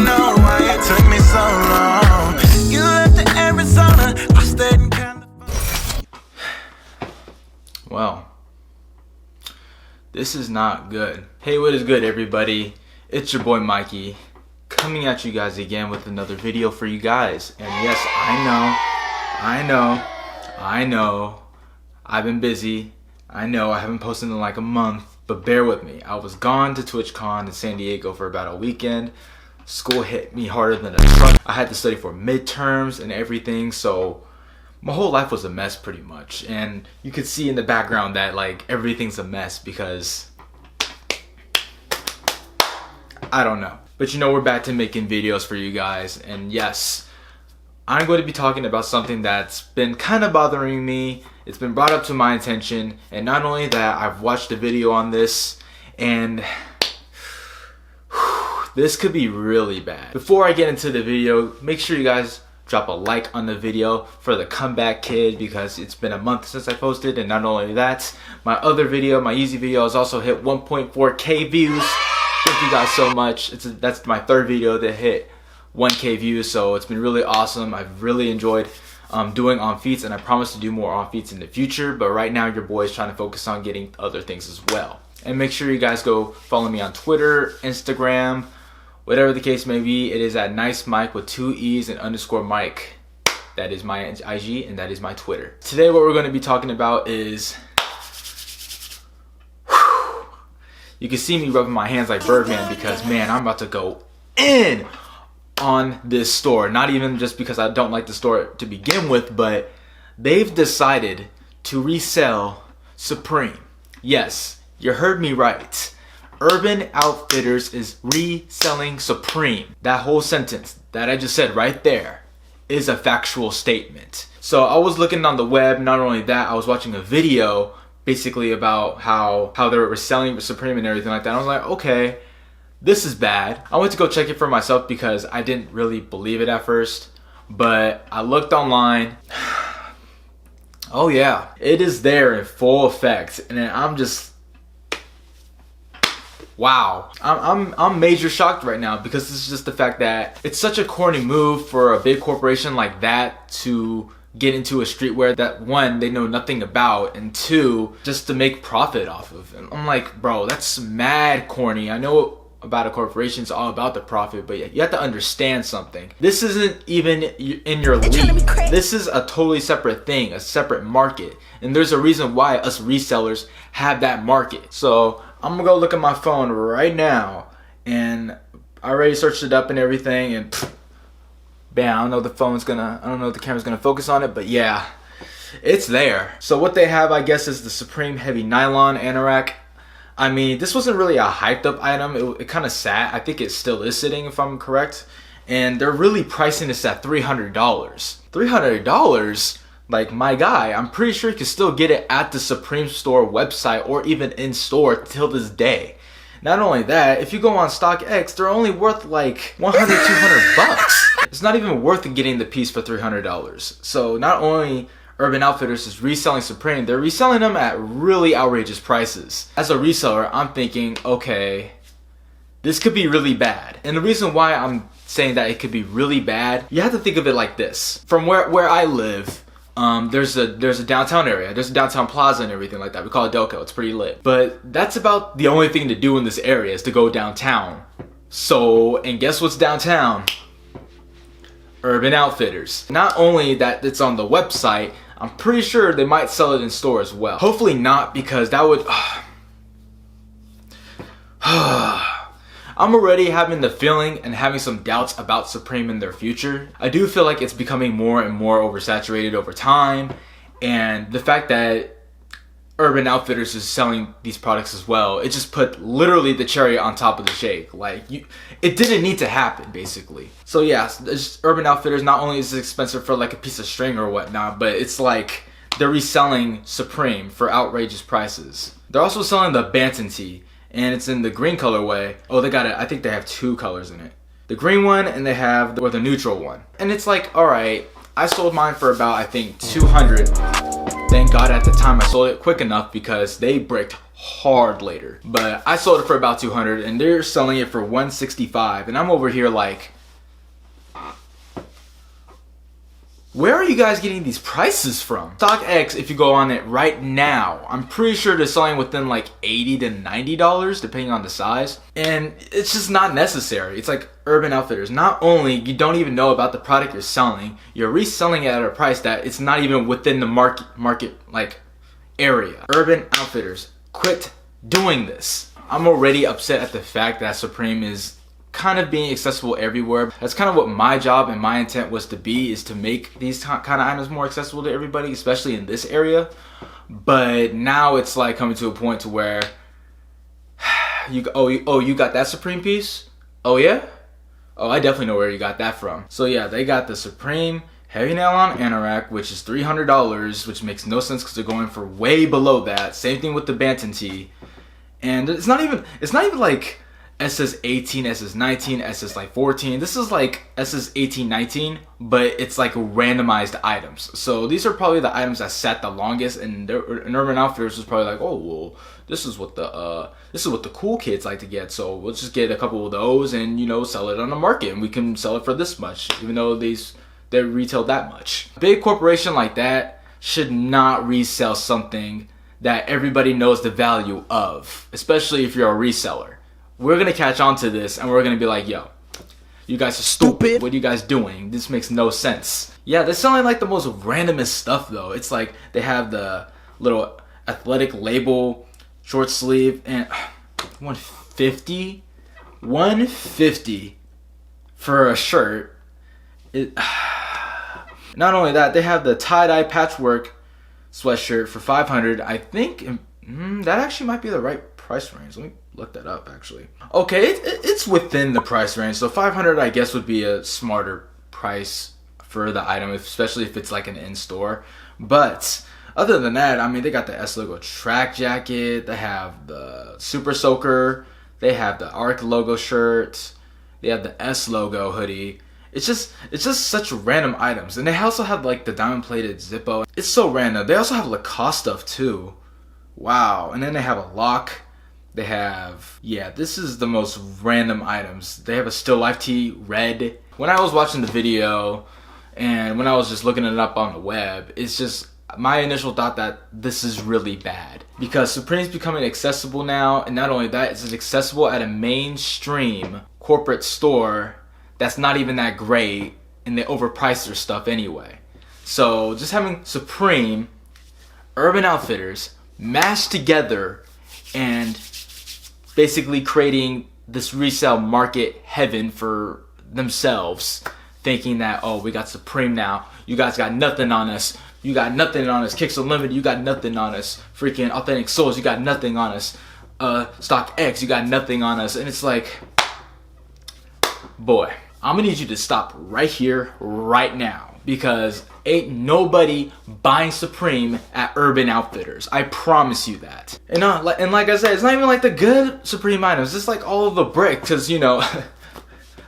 know why it took me so long. You left to Arizona, I stayed in California. Well, this is not good. Hey, what is good, everybody? It's your boy Mikey, coming at you guys again with another video for you guys. And yes, I know, I've been busy. I know I haven't posted in like a month, but bear with me. I was gone to TwitchCon in San Diego for about a weekend. School hit me harder than a truck. I had to study for midterms and everything, so my whole life was a mess pretty much. And you could see in the background that like everything's a mess because I don't know. But you know, we're back to making videos for you guys. And yes, I'm going to be talking about something that's been kind of bothering me. It's been brought up to my attention. And not only that, I've watched a video on this and this could be really bad. Before I get into the video, make sure you guys drop a like on the video for the comeback kid because it's been a month since I posted. And not only that, my other video, my Yeezy video, has also hit 1.4k views. Thank you guys so much. That's my third video that hit 1k views, so it's been really awesome. I've really enjoyed doing on feats, and I promise to do more on feats in the future, but right now your boy is trying to focus on getting other things as well. And make sure you guys go follow me on Twitter, Instagram, whatever the case may be. It is at nicemike with 2 E's and underscore Mike. That is my IG and that is my Twitter. Today what we're going to be talking about is, you can see me rubbing my hands like Birdman because man, I'm about to go in on this store. Not even just because I don't like the store to begin with, but they've decided to resell Supreme. Yes, you heard me right. Urban Outfitters is reselling Supreme. That whole sentence that I just said right there is a factual statement. So I was looking on the web. Not only that, I was watching a video basically about how they were reselling Supreme and everything like that. I was like, okay, this is bad. I went to go check it for myself because I didn't really believe it at first, but I looked online. Oh yeah, it is there in full effect, and I'm just, wow. I'm major shocked right now because this is just the fact that it's such a corny move for a big corporation like that to get into a streetwear that, one, they know nothing about, and two, just to make profit off of. And I'm like, bro, that's mad corny. I know about a corporation, it's all about the profit, but you have to understand something. This isn't even in your league. This is a totally separate thing, a separate market, and there's a reason why us resellers have that market. So I'm gonna go look at my phone right now, and I already searched it up and everything, and bam, I don't know if the camera's gonna focus on it, but yeah, it's there. So what they have, I guess, is the Supreme Heavy Nylon Anorak. I mean, this wasn't really a hyped up item. It kind of sat. I think it still is sitting, if I'm correct. And they're really pricing this at $300. $300? Like, my guy, I'm pretty sure you can still get it at the Supreme store website or even in store till this day. Not only that, if you go on StockX, they're only worth like 100, 200 bucks. It's not even worth getting the piece for $300. So not only Urban Outfitters is reselling Supreme, they're reselling them at really outrageous prices. As a reseller, I'm thinking, okay, this could be really bad. And the reason why I'm saying that it could be really bad, you have to think of it like this. From where I live, there's a downtown area, there's a downtown plaza and everything like that. We call it Delco, it's pretty lit. But that's about the only thing to do in this area is to go downtown. So, and guess what's downtown? Urban Outfitters. Not only that it's on the website, I'm pretty sure they might sell it in store as well. Hopefully not, because that would I'm already having the feeling and having some doubts about Supreme in their future. I do feel like it's becoming more and more oversaturated over time, and the fact that Urban Outfitters is selling these products as well, it just put literally the cherry on top of the shake. Like, it didn't need to happen, basically. So yeah, Urban Outfitters, not only is it expensive for like a piece of string or whatnot, but it's like they're reselling Supreme for outrageous prices. They're also selling the Banton tee, and it's in the green colorway. Oh, they got it. I think they have 2 colors in it. The green one, and they have the neutral one. And it's like, all right, I sold mine for about, I think, 200. Thank God at the time I sold it quick enough because they bricked hard later. But I sold it for about 200 and they're selling it for 165, and I'm over here like, where are you guys getting these prices from? StockX, if you go on it right now, I'm pretty sure they're selling within like $80 to $90 depending on the size. And it's just not necessary. It's like Urban Outfitters. Not only you don't even know about the product you're selling, you're reselling it at a price that it's not even within the market like area. Urban Outfitters, quit doing this. I'm already upset at the fact that Supreme is kind of being accessible everywhere. That's kind of what my job and my intent was to be, is to make these kind of items more accessible to everybody, especially in this area. But now it's like coming to a point to where you got that Supreme piece? Oh yeah? Oh, I definitely know where you got that from. So yeah, they got the Supreme heavy nylon anorak, which is $300, which makes no sense because they're going for way below that. Same thing with the Banton tee. And it's not even like SS18, SS19, SS like 14. This is like SS18, 19, but it's like randomized items. So these are probably the items that sat the longest, and Urban Outfitters was probably like, oh well, this is what the cool kids like to get. So we'll just get a couple of those and, you know, sell it on the market, and we can sell it for this much, even though they retail that much. A big corporation like that should not resell something that everybody knows the value of, especially if you're a reseller. We're gonna catch on to this and we're gonna be like, yo, you guys are stupid. What are you guys doing? This makes no sense. Yeah, they're selling like the most randomest stuff though. It's like they have the little athletic label short sleeve and $150 for a shirt. Not only that, they have the tie-dye patchwork sweatshirt for $500. I think that actually might be the right price range. Let me look that up actually. Okay, it's within the price range. So $500 I guess would be a smarter price for the item, especially if it's like an in-store. But other than that, I mean, they got the S logo track jacket, they have the Super Soaker, they have the ARC logo shirt, they have the S logo hoodie. It's just such random items. And they also have like the diamond plated Zippo. It's so random. They also have Lacoste stuff too. Wow. And then they have a lock. They have, yeah, this is the most random items. They have a Still Life tee, red. When I was watching the video and when I was just looking it up on the web, it's just my initial thought that this is really bad. Because Supreme's becoming accessible now, and not only that, it's accessible at a mainstream corporate store that's not even that great, and they overprice their stuff anyway. So just having Supreme, Urban Outfitters mashed together and basically creating this resale market heaven for themselves, thinking that, oh, we got Supreme now, you guys got nothing on us, you got nothing on us, Kicks Unlimited, you got nothing on us, freaking Authentic Souls, you got nothing on us, StockX, you got nothing on us. And it's like, boy, I'm gonna need you to stop right here, right now, because ain't nobody buying Supreme at Urban Outfitters. I promise you that. And like I said, it's not even like the good Supreme items. It's like all of the brick, because, you know,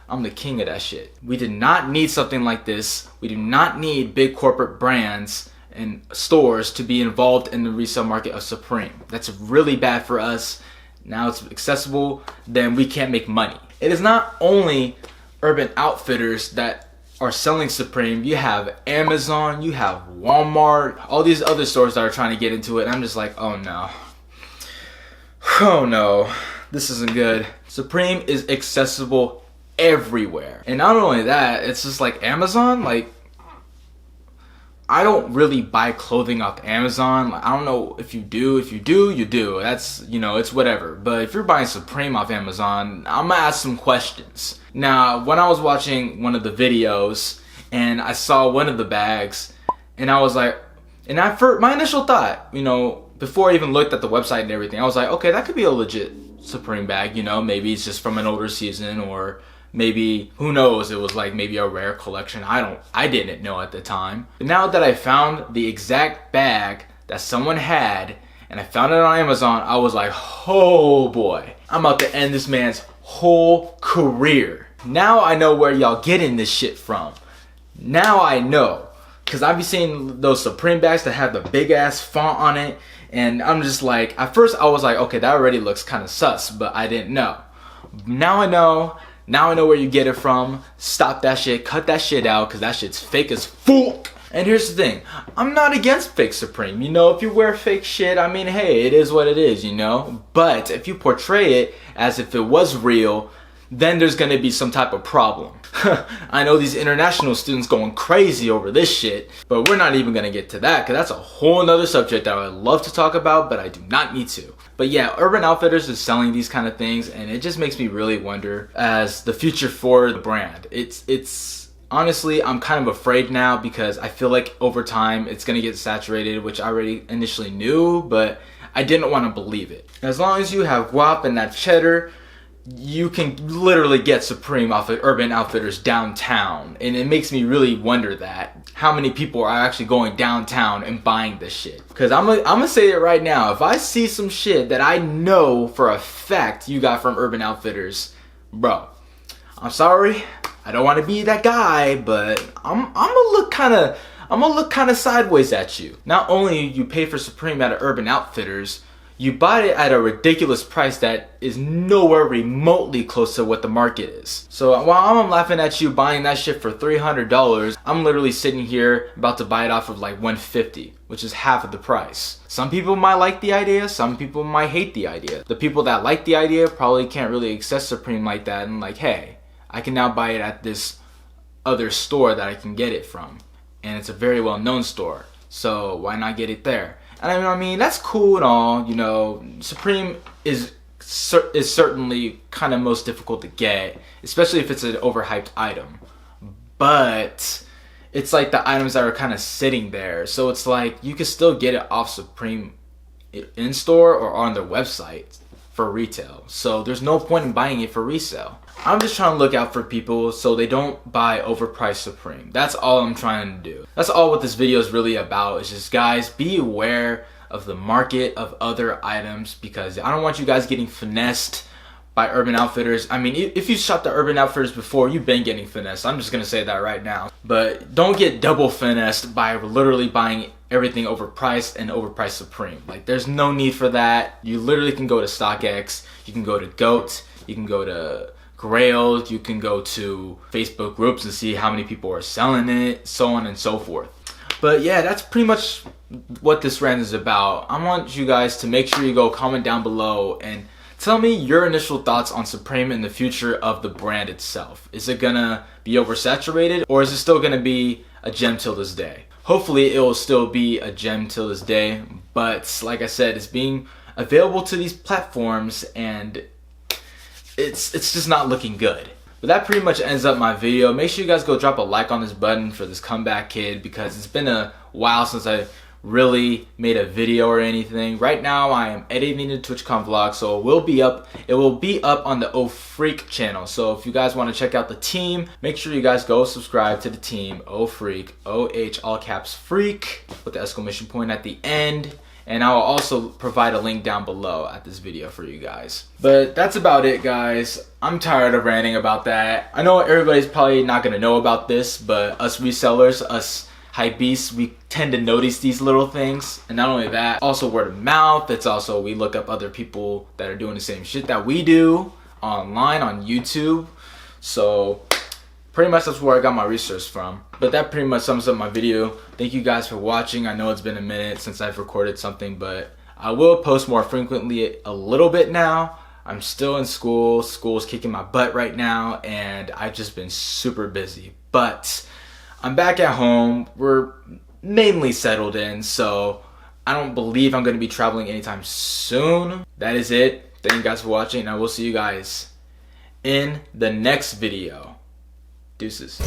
I'm the king of that shit. We did not need something like this. We do not need big corporate brands and stores to be involved in the resale market of Supreme. That's really bad for us. Now it's accessible, then we can't make money. It is not only Urban Outfitters that are selling Supreme. You have Amazon, you have Walmart, all these other stores that are trying to get into it. And I'm just like, oh no. Oh no, this isn't good. Supreme is accessible everywhere. And not only that, it's just like Amazon, like, I don't really buy clothing off Amazon. Like, I don't know if you do. If you do, you do. That's, you know, it's whatever. But if you're buying Supreme off Amazon, I'm gonna ask some questions. Now, when I was watching one of the videos and I saw one of the bags, and I was like, and my initial thought, you know, before I even looked at the website and everything, I was like, okay, that could be a legit Supreme bag, you know, maybe it's just from an older season, or maybe, who knows, it was like maybe a rare collection. I didn't know at the time. But now that I found the exact bag that someone had, and I found it on Amazon, I was like, oh boy, I'm about to end this man's whole career. Now I know where y'all getting this shit from. Now I know. Because I be seeing those Supreme bags that have the big ass font on it, And I'm just like, at first I was like, okay, that already looks kind of sus, but I didn't know. Now I know. Now I know where you get it from. Stop that shit. Cut that shit out, because that shit's fake as fuck. And here's the thing. I'm not against fake Supreme. You know, if you wear fake shit, I mean, hey, it is what it is, you know? But if you portray it as if it was real, then there's gonna be some type of problem. I know these international students going crazy over this shit, but we're not even gonna get to that, because that's a whole nother subject that I would love to talk about, but I do not need to. But yeah, Urban Outfitters is selling these kind of things, and it just makes me really wonder as the future for the brand. It's honestly, I'm kind of afraid now, because I feel like over time it's gonna get saturated, which I already initially knew, but I didn't want to believe it. As long as you have guap and that cheddar, you can literally get Supreme off of Urban Outfitters downtown, and it makes me really wonder that how many people are actually going downtown and buying this shit. Because I'm gonna say it right now, if I see some shit that I know for a fact you got from Urban Outfitters, bro, I'm sorry, I don't want to be that guy, but I'm gonna look kind of sideways at you. Not only you pay for Supreme at Urban Outfitters, you bought it at a ridiculous price that is nowhere remotely close to what the market is. So while I'm laughing at you buying that shit for $300, I'm literally sitting here about to buy it off of like $150, which is half of the price. Some people might like the idea, some people might hate the idea. The people that like the idea probably can't really access Supreme like that, and like, hey, I can now buy it at this other store that I can get it from. And it's a very well-known store, so why not get it there? And I mean, that's cool and all, you know. Supreme is certainly kind of most difficult to get, especially if it's an overhyped item. But it's like the items that are kind of sitting there, so it's like you can still get it off Supreme in store or on their website for retail. So there's no point in buying it for resale. I'm just trying to look out for people so they don't buy overpriced Supreme. That's all I'm trying to do. That's all what this video is really about. Is just, guys, be aware of the market of other items, because I don't want you guys getting finessed by Urban Outfitters. I mean, if you shopped at Urban Outfitters before, you've been getting finessed. I'm just gonna say that right now. But don't get double finessed by literally buying everything overpriced and overpriced Supreme. Like, there's no need for that. You literally can go to StockX, you can go to GOAT, you can go to Grail, you can go to Facebook groups and see how many people are selling it, so on and so forth. But yeah, that's pretty much what this rant is about. I want you guys to make sure you go comment down below and tell me your initial thoughts on Supreme and the future of the brand itself. Is it gonna be oversaturated, or is it still gonna be a gem till this day? Hopefully it will still be a gem till this day, but like I said, it's being available to these platforms and it's just not looking good. But that pretty much ends up my video. Make sure you guys go drop a like on this button for this comeback kid, because it's been a while since I really made a video or anything. Right now I am editing the TwitchCon vlog, so it will be up on the Oh Freak channel. So if you guys want to check out the team, make sure you guys go subscribe to the team Oh Freak, OH all caps Freak with the exclamation point at the end. And I will also provide a link down below at this video for you guys. But that's about it, guys. I'm tired of ranting about that. I know everybody's probably not going to know about this, but us resellers, us hypebeasts, we tend to notice these little things. And not only that, also word of mouth. It's also, we look up other people that are doing the same shit that we do online on YouTube. So pretty much that's where I got my research from. But that pretty much sums up my video. Thank you guys for watching. I know it's been a minute since I've recorded something, but I will post more frequently a little bit now. I'm still in school. School's kicking my butt right now, and I've just been super busy. But I'm back at home. We're mainly settled in, so I don't believe I'm going to be traveling anytime soon. That is it. Thank you guys for watching, and I will see you guys in the next video. Deuces.